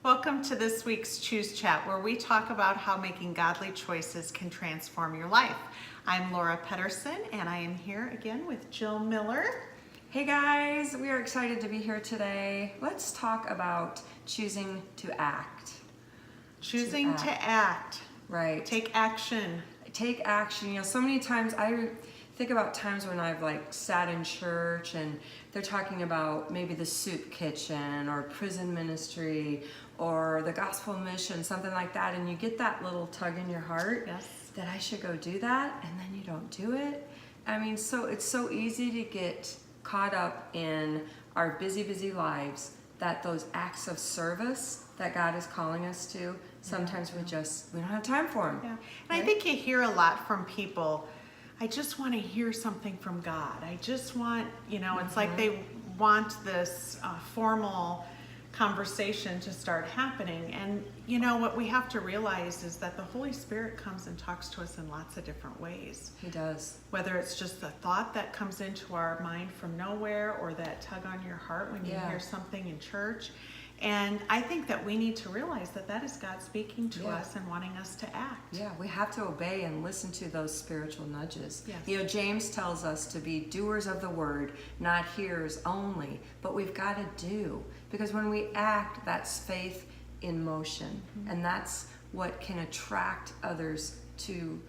Welcome to this week's Choose Chat, where we talk about how making godly choices can transform your life. I'm Laura Pedersen, and I am here again with Jill Miller. Hey guys, we are excited to be here today. Let's talk about choosing to act. Choosing to act. Right. Take action. Take action. You know, so many times I think about times when I've sat in church and they're talking about maybe the soup kitchen or prison ministry or the gospel mission, something like that, and you get that little tug in your heart that I should go do that, and then you don't do it. I mean, so it's so easy to get caught up in our busy lives that those acts of service that God is calling us to, sometimes we don't have time for them. Yeah. And right? I think you hear a lot from people, I just want to hear something from God. I just want, it's like they want this formal conversation to start happening. And what we have to realize is that the Holy Spirit comes and talks to us in lots of different ways. He does. Whether it's just the thought that comes into our mind from nowhere or that tug on your heart when you hear something in church. And I think that we need to realize that that is God speaking to us and wanting us to act. Yeah, we have to obey and listen to those spiritual nudges. Yes. James tells us to be doers of the word, not hearers only. But we've got to do. Because when we act, that's faith in motion. Mm-hmm. And that's what can attract others to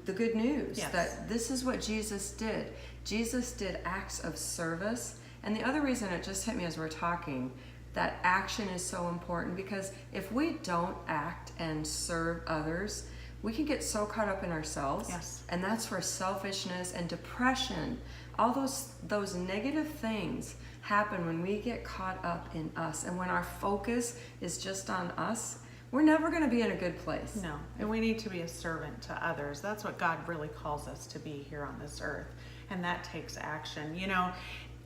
the good news. Yes. That this is what Jesus did. Jesus did acts of service. And the other reason it just hit me as we're talking, that action is so important, because if we don't act and serve others, we can get so caught up in ourselves. Yes. And that's where selfishness and depression, all those negative things happen when we get caught up in us. And when our focus is just on us, we're never going to be in a good place. No, and we need to be a servant to others. That's what God really calls us to be here on this earth. And that takes action.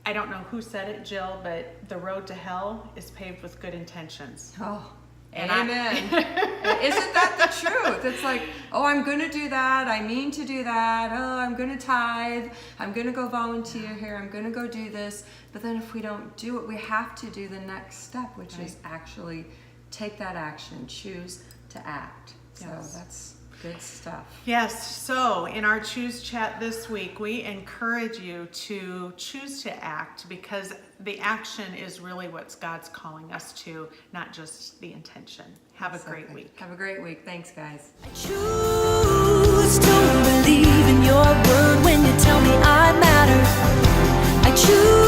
I don't know who said it, Jill, but the road to hell is paved with good intentions. Oh, and amen. Isn't that the truth? It's like, oh, I'm going to do that. I mean to do that. Oh, I'm going to tithe. I'm going to go volunteer here. I'm going to go do this. But then if we don't do it, we have to do the next step, which is actually take that action, choose to act. So that's good stuff. Yes, so in our Choose Chat this week, we encourage you to choose to act, because the action is really what God's calling us to, not just the intention. Have a great week. Have a great week. Thanks, guys. I choose to believe in your word when you tell me I matter. I choose